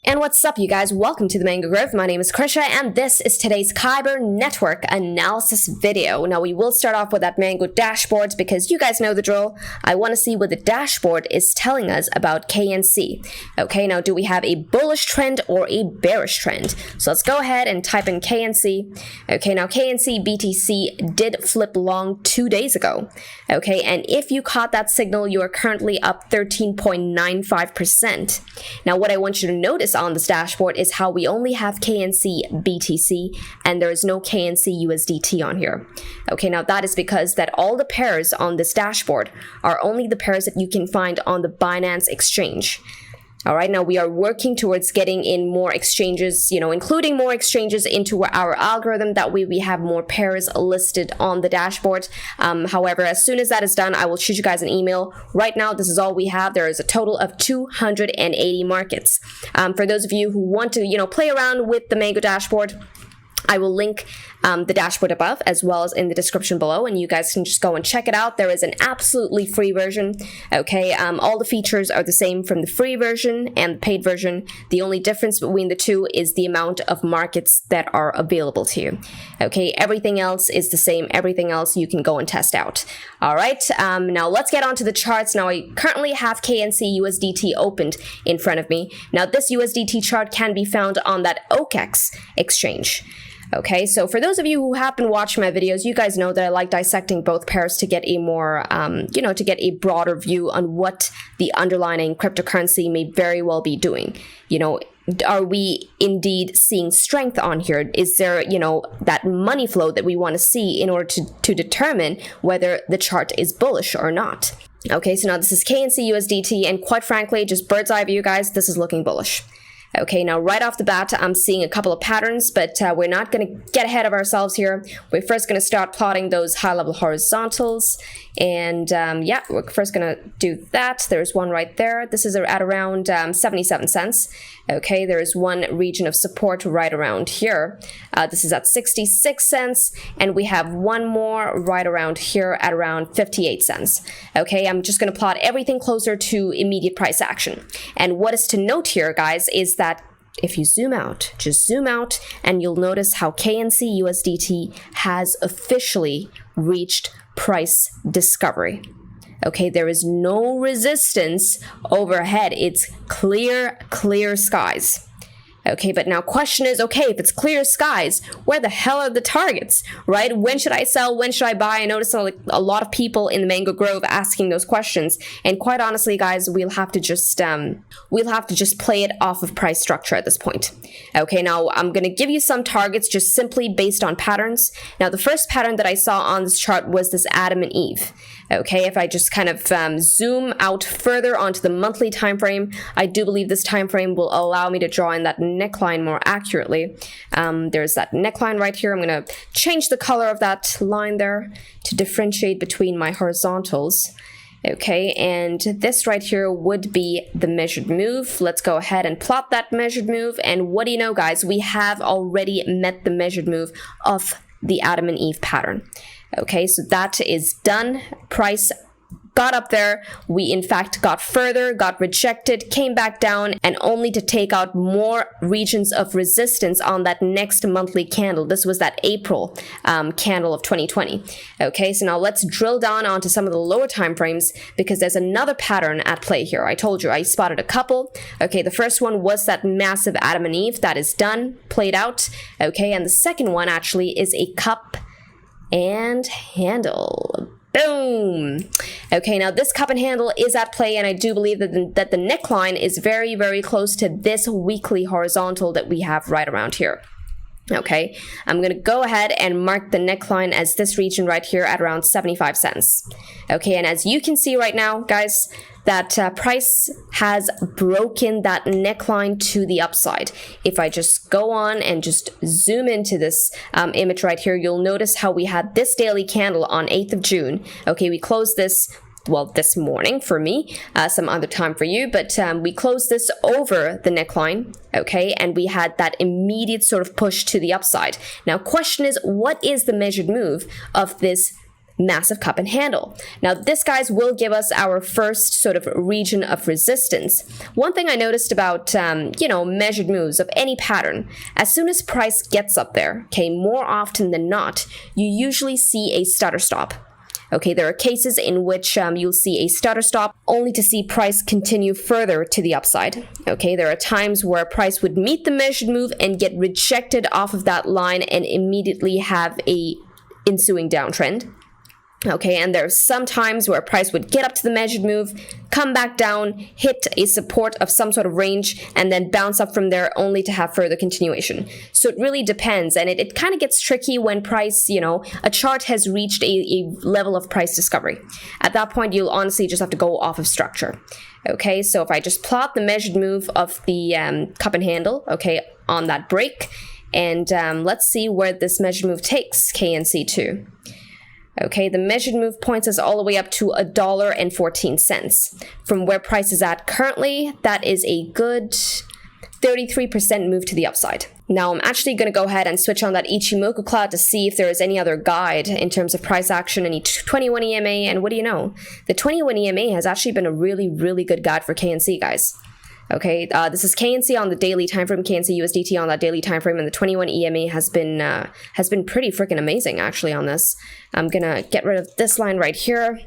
And what's up, you guys? Welcome to the Mango Grove. My name is Krisha, and this is today's Kyber network analysis video. Now, we will start off with that Mango dashboard because you guys know the drill. I want to see what the dashboard is telling us about KNC. Okay, now do we have a bullish trend or a bearish trend? So let's go ahead and type in KNC. Okay, now KNC BTC did flip long 2 days ago. Okay, and if you caught that signal, you are currently up 13.95%. Now, what I want you to notice on this dashboard is how we only have KNC BTC and there is no KNC USDT on here. Okay, now that is because that all the pairs on this dashboard are only the pairs that you can find on the Binance exchange. All right, now we are working towards getting in more exchanges, including more exchanges into our algorithm. That way we have more pairs listed on the dashboard. However, as soon as that is done, I will shoot you guys an email. Right now, this is all we have. There is a total of 280 markets. For those of you who want to, play around with the Mango dashboard, I will link the dashboard above as well as in the description below, and you guys can just go and check it out. There is an absolutely free version. Okay, all the features are the same from the free version and the paid version. The only difference between the two is the amount of markets that are available to you. Okay, everything else is the same. Everything else you can go and test out. All right, now let's get on to the charts. Now I currently have KNC USDT opened in front of me. Now this USDT chart can be found on that OKEX exchange. Okay, so for those of you who have been watching my videos, you guys know that I like dissecting both pairs to get a more, to get a broader view on what the underlying cryptocurrency may very well be doing. Are we indeed seeing strength on here? Is there, that money flow that we want to see in order to determine whether the chart is bullish or not? Okay, so now this is KNC USDT, and quite frankly, just bird's eye view, guys, this is looking bullish. Okay, now right off the bat, I'm seeing a couple of patterns, but we're not going to get ahead of ourselves here. We're first going to start plotting those high-level horizontals, and yeah, we're first going to do that. There's one right there. This is at around 77 cents. Okay, there is one region of support right around here. This is at 66 cents, and we have one more right around here at around 58 cents. Okay, I'm just going to plot everything closer to immediate price action. And what is to note here, guys, is that if you zoom out, just zoom out, and you'll notice how KNC USDT has officially reached price discovery. Okay, there is no resistance overhead. It's clear skies. Okay, but now question is, okay, if it's clear skies, where the hell are the targets, right? When should I sell? When should I buy? I noticed a lot of people in the Mango Grove asking those questions. And quite honestly, guys, we'll have to just play it off of price structure at this point. Okay, now I'm going to give you some targets just simply based on patterns. Now, the first pattern that I saw on this chart was this Adam and Eve. Okay, if I just kind of zoom out further onto the monthly time frame, I do believe this time frame will allow me to draw in that neckline more accurately. There's that neckline right here. I'm going to change the color of that line there to differentiate between my horizontals. Okay, and this right here would be the measured move. Let's go ahead and plot that measured move. And what do you know, guys? We have already met the measured move of the Adam and Eve pattern. Okay, so that is done. Price got up there. We in fact got further, got rejected, came back down, and only to take out more regions of resistance on that next monthly candle. This was that April candle of 2020. Okay, so now let's drill down onto some of the lower time frames because there's another pattern at play here. I told you I spotted a couple. Okay, the first one was that massive Adam and Eve. That is done, played out. Okay, and the second one actually is a cup and handle. Boom. Okay, now this cup and handle is at play, and I do believe that the neckline is very, very close to this weekly horizontal that we have right around here. Okay, I'm going to go ahead and mark the neckline as this region right here at around 75 cents. Okay, and as you can see right now, guys, that price has broken that neckline to the upside. If I just go on and just zoom into this image right here, you'll notice how we had this daily candle on 8th of June. Okay, we closed this, well, this morning for me, some other time for you, but we closed this over the neckline, okay, and we had that immediate sort of push to the upside. Now, question is, what is the measured move of this massive cup and handle. Now this, guys, will give us our first sort of region of resistance. One thing I noticed about measured moves of any pattern, as soon as price gets up there, okay, more often than not, you usually see a stutter stop. Okay, there are cases in which you'll see a stutter stop only to see price continue further to the upside. Okay, there are times where price would meet the measured move and get rejected off of that line and immediately have a ensuing downtrend. Okay, and there are some times where price would get up to the measured move, come back down, hit a support of some sort of range, and then bounce up from there only to have further continuation. So it really depends, and it kind of gets tricky when price, a chart has reached a level of price discovery. At that point, you'll honestly just have to go off of structure. Okay, so if I just plot the measured move of the cup and handle, okay, on that break, and let's see where this measured move takes KNC to. Okay, the measured move points us all the way up to $1.14. From where price is at currently, that is a good 33% move to the upside. Now I'm actually going to go ahead and switch on that Ichimoku cloud to see if there is any other guide in terms of price action, any 21 EMA, and what do you know? The 21 EMA has actually been a really, really good guide for KNC, guys. Okay, this is KNC on the daily time frame, KNC USDT on that daily time frame, and the 21 EMA has been pretty freaking amazing actually on this. I'm gonna get rid of this line right here,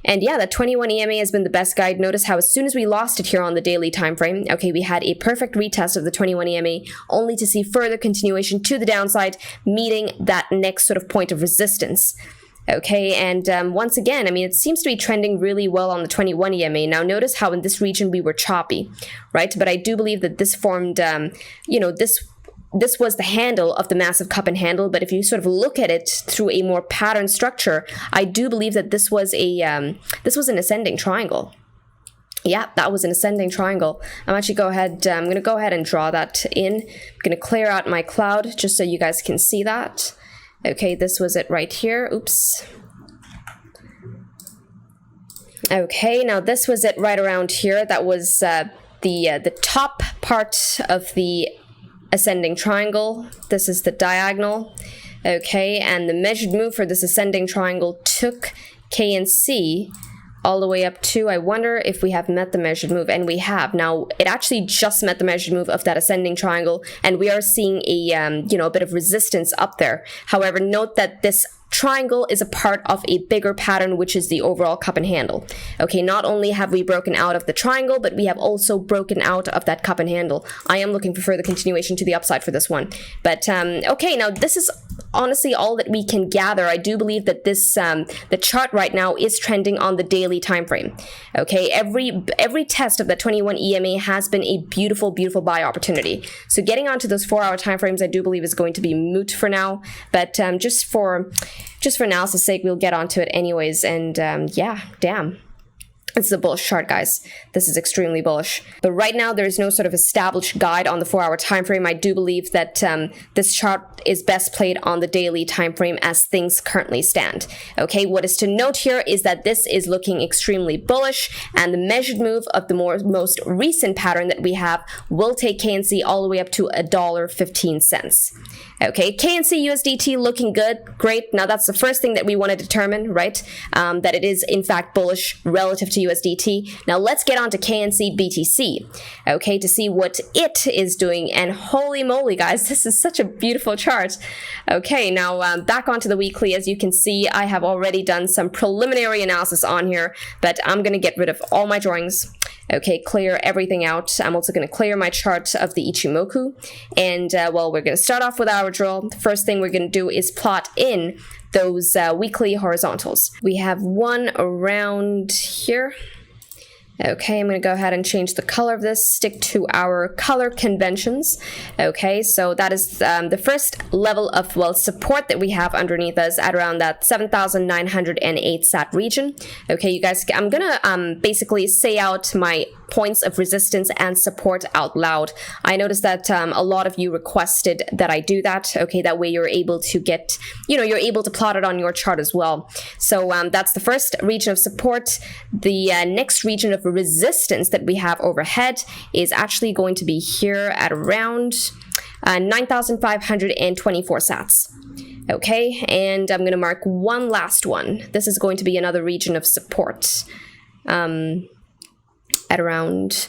and yeah, the 21 EMA has been the best guide. Notice how as soon as we lost it here on the daily time frame, okay, we had a perfect retest of the 21 EMA, only to see further continuation to the downside, meeting that next sort of point of resistance. Okay, and once again, I mean, it seems to be trending really well on the 21 EMA. Now, notice how in this region we were choppy, right? But I do believe that this formed, this was the handle of the massive cup and handle. But if you sort of look at it through a more pattern structure, I do believe that this was an ascending triangle. Yeah, that was an ascending triangle. I'm going to go ahead and draw that in. I'm going to clear out my cloud just so you guys can see that. Okay, this was it right here. Oops. Okay, now this was it right around here. That was the top part of the ascending triangle. This is the diagonal. Okay, and the measured move for this ascending triangle took KNC all the way up to, I wonder if we have met the measured move, and we have. Now, it actually just met the measured move of that ascending triangle, and we are seeing a bit of resistance up there. However, note that this triangle is a part of a bigger pattern, which is the overall cup and handle. Okay, not only have we broken out of the triangle, but we have also broken out of that cup and handle. I am looking for further continuation to the upside for this one. But okay, now this is honestly all that we can gather. I do believe that this the chart right now is trending on the daily time frame. Okay, every test of the 21 EMA has been a beautiful, beautiful buy opportunity. So getting onto those 4-hour time frames, I do believe is going to be moot for now. But just for analysis sake, we'll get onto it anyways. And yeah, damn. This is a bullish chart, guys. This is extremely bullish. But right now, there is no sort of established guide on the 4-hour time frame. I do believe that this chart is best played on the daily time frame as things currently stand. Okay, what is to note here is that this is looking extremely bullish, and the measured move of the most recent pattern that we have will take KNC all the way up to $1.15. Okay, KNC USDT looking good, great. Now that's the first thing that we want to determine, right? That it is in fact bullish relative to USDT. Now let's get on to KNC BTC, okay, to see what it is doing. And holy moly, guys, this is such a beautiful chart. Okay, now back onto the weekly. As you can see, I have already done some preliminary analysis on here, but I'm going to get rid of all my drawings. Okay, clear everything out. I'm also going to clear my chart of the Ichimoku. And, well, we're going to start off with our drill. The first thing we're going to do is plot in those weekly horizontals. We have one around here. Okay, I'm going to go ahead and change the color of this, stick to our color conventions. Okay, so that is the first level of, well, support that we have underneath us at around that 7,908 sat region. Okay, you guys, I'm going to basically say out my points of resistance and support out loud. I noticed that a lot of you requested that I do that. Okay, that way you're able to get, you're able to plot it on your chart as well. So that's the first region of support. The next region of resistance that we have overhead is actually going to be here at around 9,524 sats. Okay, and I'm going to mark one last one. This is going to be another region of support at around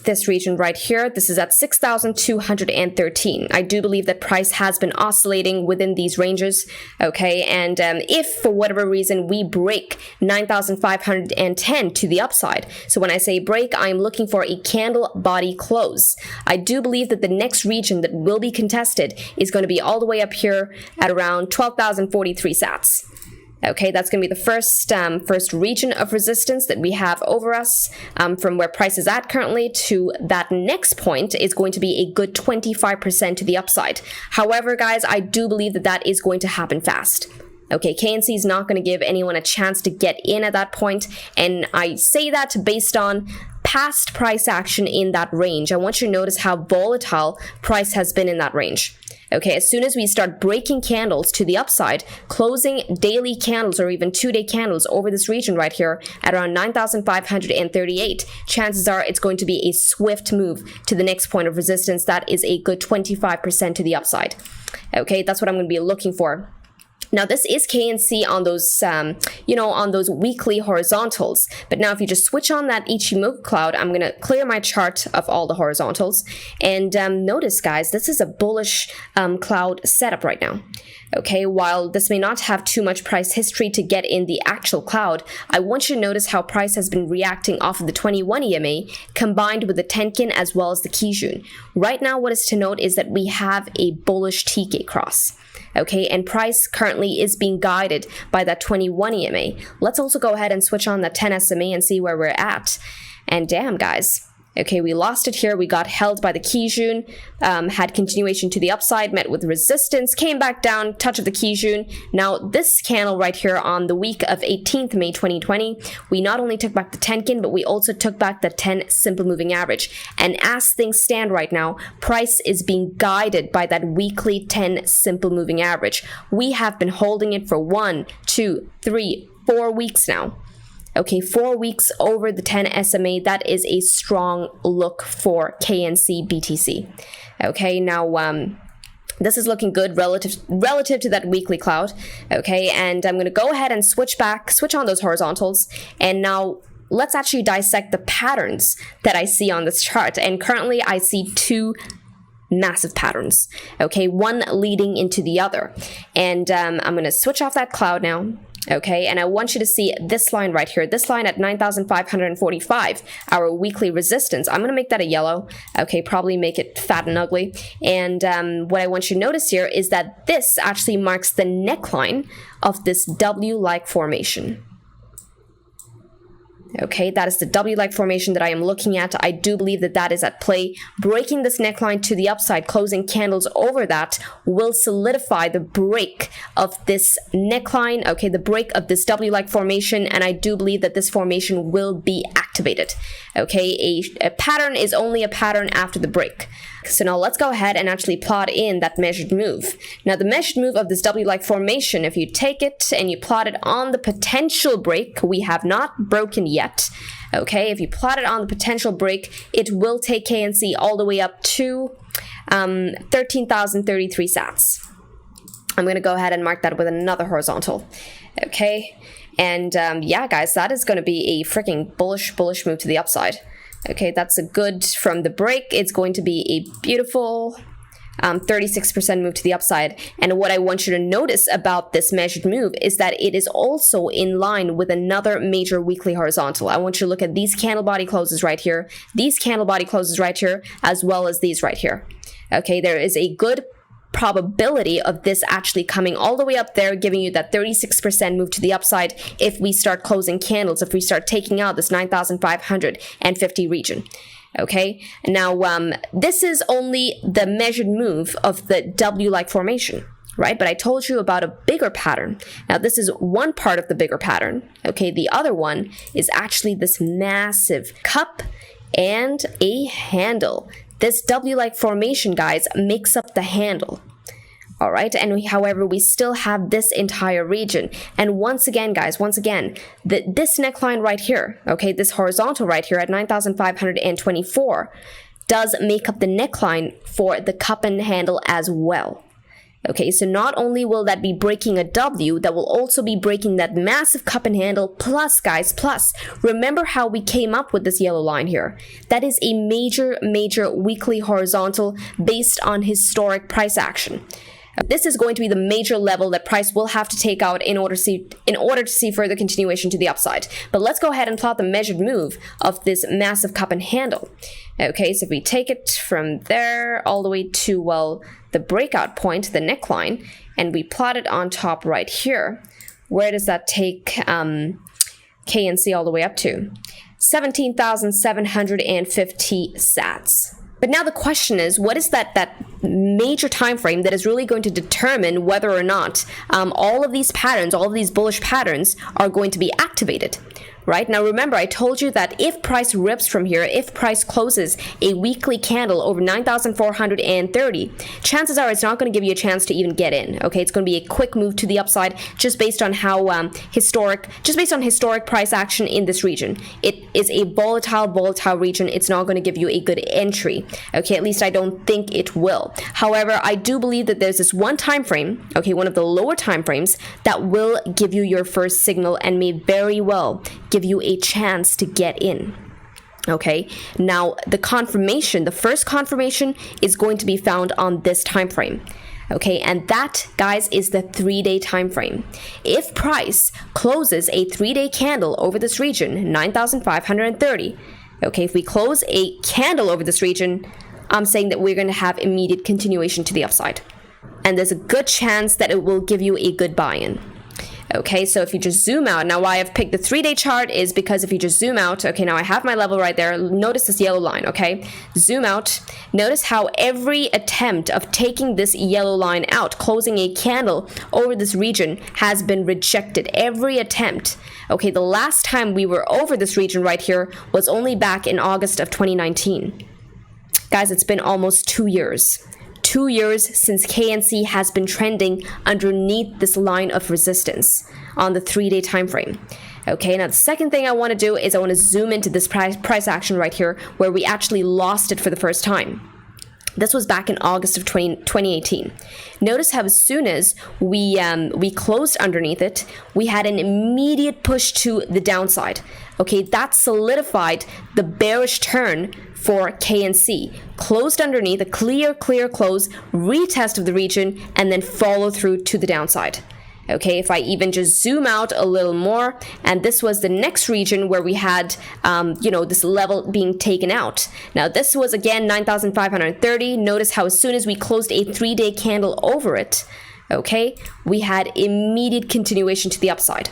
this region right here. This is at 6,213. I do believe that price has been oscillating within these ranges, okay, and if for whatever reason we break 9,510 to the upside, so when I say break, I'm looking for a candle body close. I do believe that the next region that will be contested is going to be all the way up here at around 12,043 sats. Okay, that's going to be the first region of resistance that we have over us from where price is at currently to that next point is going to be a good 25% to the upside. However, guys, I do believe that that is going to happen fast. Okay, KNC is not going to give anyone a chance to get in at that point, and I say that based on past price action in that range. I want you to notice how volatile price has been in that range. Okay, as soon as we start breaking candles to the upside, closing daily candles or even 2-day candles over this region right here at around 9,538, chances are it's going to be a swift move to the next point of resistance. That is a good 25% to the upside. Okay, that's what I'm going to be looking for. Now, this is KNC on those, on those weekly horizontals. But now if you just switch on that Ichimoku cloud, I'm going to clear my chart of all the horizontals. And notice, guys, this is a bullish cloud setup right now. Okay, while this may not have too much price history to get in the actual cloud, I want you to notice how price has been reacting off of the 21 EMA combined with the Tenkin as well as the Kijun. Right now, what is to note is that we have a bullish TK cross. Okay, and price currently is being guided by that 21 EMA. Let's also go ahead and switch on that 10 SMA and see where we're at. And damn, guys. Okay, we lost it here. We got held by the Kijun, had continuation to the upside, met with resistance, came back down, touch of the Kijun. Now, this candle right here on the week of 18th May 2020, we not only took back the Tenkin, but we also took back the 10 simple moving average. And as things stand right now, price is being guided by that weekly 10 simple moving average. We have been holding it for 1, 2, 3, 4 weeks now. Okay, 4 weeks over the 10 SMA, that is a strong look for KNC BTC. Okay, now this is looking good relative to that weekly cloud. Okay, and I'm going to go ahead and switch on those horizontals, and now let's actually dissect the patterns that I see on this chart. And currently I see two massive patterns, okay, one leading into the other. And I'm going to switch off that cloud now. Okay, and I want you to see this line right here, this line at 9,545, our weekly resistance. I'm going to make that a yellow. Okay, probably make it fat and ugly. And what I want you to notice here is that this actually marks the neckline of this W-like formation. Okay, that is the W-like formation that I am looking at. I do believe that that is at play. Breaking this neckline to the upside, closing candles over that will solidify the break of this neckline, okay, the break of this W-like formation, and I do believe that this formation will be activated. Okay, a pattern is only a pattern after the break. So now let's go ahead and actually plot in that measured move. Now the measured move of this W-like formation, if you take it and you plot it on the potential break, we have not broken yet. Okay, if you plot it on the potential break, it will take KNC all the way up to 13,033 sats. I'm going to go ahead and mark that with another horizontal. Okay, and yeah, guys, that is going to be a freaking bullish move to the upside. Okay, that's a good from the break. It's going to be a beautiful 36% move to the upside. And what I want you to notice about this measured move is that it is also in line with another major weekly horizontal. I want you to look at these candle body closes right here, these candle body closes right here, as well as these right here. Okay, there is a good probability of this actually coming all the way up there, giving you that 36% move to the upside if we start closing candles, if we start taking out this 9,550 region. Okay, now this is only the measured move of the W-like formation, right? But I told you about a bigger pattern. Now this is one part of the bigger pattern. Okay, the other one is actually this massive cup and a handle. This W-like formation, guys, makes up the handle. All right, and however, we still have this entire region. And once again, guys, this neckline right here, okay, this horizontal right here at 9,524 does make up the neckline for the cup and handle as well. Okay, so not only will that be breaking a W, that will also be breaking that massive cup and handle, plus guys, plus remember how we came up with this yellow line here. That is a major weekly horizontal based on historic price action. This is going to be the major level that price will have to take out in order to see further continuation to the upside. But let's go ahead and plot the measured move of this massive cup and handle. Okay, so if we take it from there all the way to, well, the breakout point, the neckline, and we plot it on top right here, where does that take KNC all the way up to? 17,750 sats. But now the question is, what is that major time frame that is really going to determine whether or not all of these patterns, all of these bullish patterns are going to be activated? Right? Now remember, I told you that if price rips from here, if price closes a weekly candle over 9,430, chances are it's not going to give you a chance to even get in. Okay, it's going to be a quick move to the upside just based on how historic price action in this region. It is a volatile region. It's not going to give you a good entry. Okay, at least I don't think it will. However, I do believe that there's this one time frame, okay, one of the lower time frames that will give you your first signal and may very well give you a chance to get in. Okay, now the first confirmation is going to be found on this time frame. Okay, and that, guys, is the 3-day time frame. If price closes a 3-day candle over this region, 9,530, okay, if we close a candle over this region, I'm saying that we're going to have immediate continuation to the upside. And there's a good chance that it will give you a good buy-in. Okay, so if you just zoom out, now why I've picked the 3-day chart is because if you just zoom out, okay, now I have my level right there, notice this yellow line, okay? Zoom out, notice how every attempt of taking this yellow line out, closing a candle over this region has been rejected, every attempt. Okay, the last time we were over this region right here was only back in August of 2019. Guys, it's been almost 2 years. 2 years since KNC has been trending underneath this line of resistance on the 3-day time frame. Okay, now the second thing I want to do is I want to zoom into this price action right here where we actually lost it for the first time. This was back in August of 2018. Notice how as soon as we closed underneath it, we had an immediate push to the downside. Okay, that solidified the bearish turn for KNC. Closed underneath, a clear close, retest of the region, and then follow through to the downside. Okay, if I even just zoom out a little more, and this was the next region where we had, this level being taken out. Now, this was again 9,530. Notice how as soon as we closed a 3-day candle over it, okay, we had immediate continuation to the upside.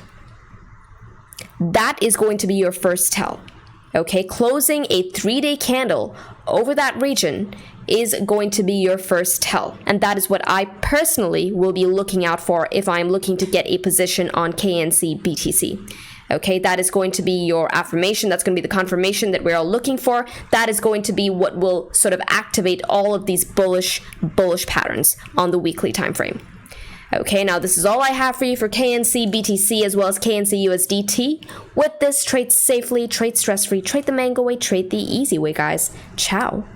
That is going to be your first tell. Okay, closing a 3-day candle over that region is going to be your first tell. And that is what I personally will be looking out for if I'm looking to get a position on KNC BTC. Okay, that is going to be your affirmation. That's going to be the confirmation that we're all looking for. That is going to be what will sort of activate all of these bullish patterns on the weekly time frame. Okay, now this is all I have for you for KNC BTC as well as KNC USDT. With this, trade safely, trade stress-free, trade the mango way, trade the easy way, guys. Ciao.